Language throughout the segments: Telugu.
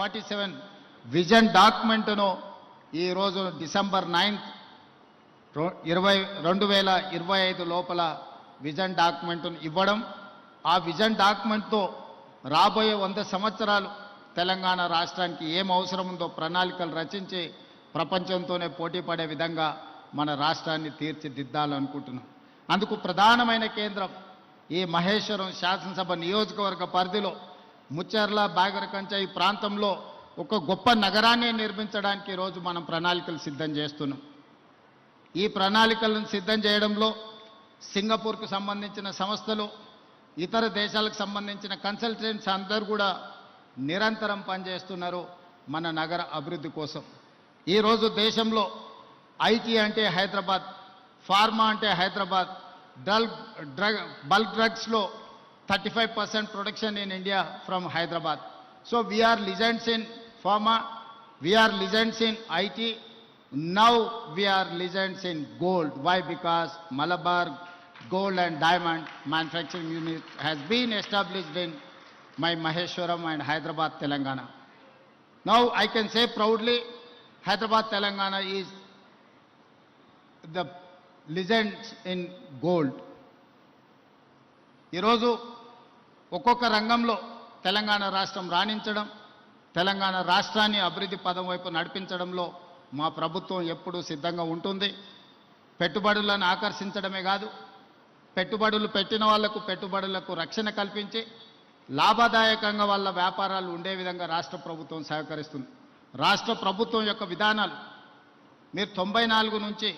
47 విజన్ డాక్యుమెంట్ను ఈరోజు డిసెంబర్ 9th 2025 లోపల విజన్ డాక్యుమెంట్ను ఇవ్వడం, ఆ విజన్ డాక్యుమెంట్తో రాబోయే 100 సంవత్సరాలు తెలంగాణ రాష్ట్రానికి ఏం అవసరం ఉందో ప్రణాళికలు రచించి ప్రపంచంతోనే పోటీ పడే విధంగా మన రాష్ట్రాన్ని తీర్చిదిద్దాలనుకుంటున్నాం. అందుకు ప్రధానమైన కేంద్రం ఈ మహేశ్వరం శాసనసభ నియోజకవర్గ పరిధిలో ముచ్చర్ల బాగరకంచ ఈ ప్రాంతంలో ఒక గొప్ప నగరాన్ని నిర్మించడానికి ఈరోజు మనం ప్రణాళికలు సిద్ధం చేస్తున్నాం. ఈ ప్రణాళికలను సిద్ధం చేయడంలో సింగపూర్కు సంబంధించిన సంస్థలు, ఇతర దేశాలకు సంబంధించిన కన్సల్టెంట్స్ అందరూ కూడా నిరంతరం పనిచేస్తున్నారు మన నగర అభివృద్ధి కోసం. ఈరోజు దేశంలో ఐటీ అంటే హైదరాబాద్, ఫార్మా అంటే హైదరాబాద్, బల్క్ డ్రగ్స్లో 35% production in India from Hyderabad. So we are legends in pharma, we are legends in IT. Now we are legends in gold. Why? Because Malabar Gold and Diamond Manufacturing Unit has been established in my Maheshwaram and Hyderabad, Telangana. Now I can say proudly, Hyderabad, Telangana is the legends in gold. ఈరోజు ఒక్కొక్క రంగంలో తెలంగాణ రాష్ట్రం రాణించడం, తెలంగాణ రాష్ట్రాన్ని అభివృద్ధి పదం వైపు నడిపించడంలో మా ప్రభుత్వం ఎప్పుడూ సిద్ధంగా ఉంటుంది. పెట్టుబడులను ఆకర్షించడమే కాదు, పెట్టుబడులు పెట్టిన వాళ్లకు పెట్టుబడులకు రక్షణ కల్పించి లాభదాయకంగా వాళ్ళ వ్యాపారాలు ఉండే విధంగా రాష్ట్ర ప్రభుత్వం సహకరిస్తుంది. రాష్ట్ర ప్రభుత్వం యొక్క విధానాలు మీరు 94 నుంచి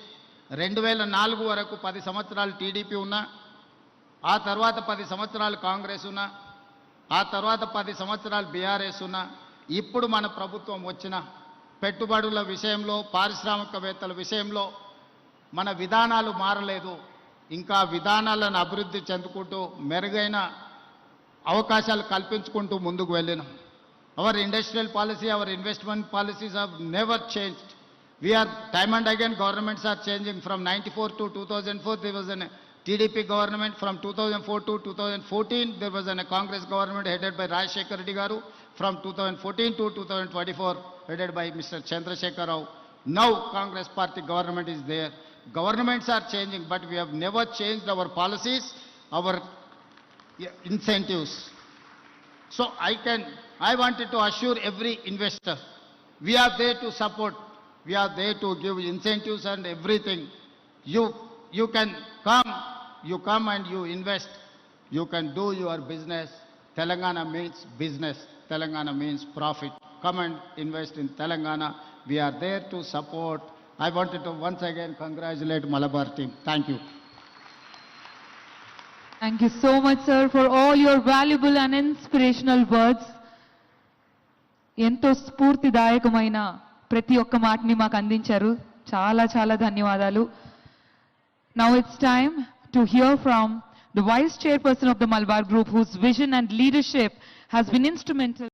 2004 వరకు 10 సంవత్సరాలు టీడీపీ ఉన్నా, ఆ తర్వాత 10 సంవత్సరాలు కాంగ్రెస్ ఉన్నా, ఆ తర్వాత 10 సంవత్సరాలు బీఆర్ఎస్ ఉన్నా, ఇప్పుడు మన ప్రభుత్వం వచ్చిన పెట్టుబడుల విషయంలో, పారిశ్రామికవేత్తల విషయంలో మన విధానాలు మారలేదు. ఇంకా విధానాలను అభివృద్ధి చెందుకుంటూ మెరుగైన అవకాశాలు కల్పించుకుంటూ ముందుకు వెళ్ళినాం. Our industrial policy, our investment policies have never changed. We are time and again governments are changing. From 94 to 2004 there was a TDP government. From 2004 to 2014 there was a Congress government headed by Rajshekar Reddy garu. From 2014 to 2024 headed by Mr. Chandrasekhar Rao. Now Congress party government is there. Governments are changing, but we have never changed our policies, our incentives. So I wanted to assure every investor, we are there to support, we are there to give incentives and everything. You can come and you invest, you can do your business. Telangana means business, Telangana means profit. Come and invest in Telangana. We are there to support. I wanted to once again congratulate Malabar team. Thank you. Thank you so much, sir, for all your valuable and inspirational words. ఎంతో స్ఫూర్తిదాయకమైన ప్రతి ఒక్క మాటని మాకు అందించారు. చాలా చాలా ధన్యవాదాలు. Now it's time to hear from the Vice Chairperson of the Malabar Group, whose vision and leadership has been instrumental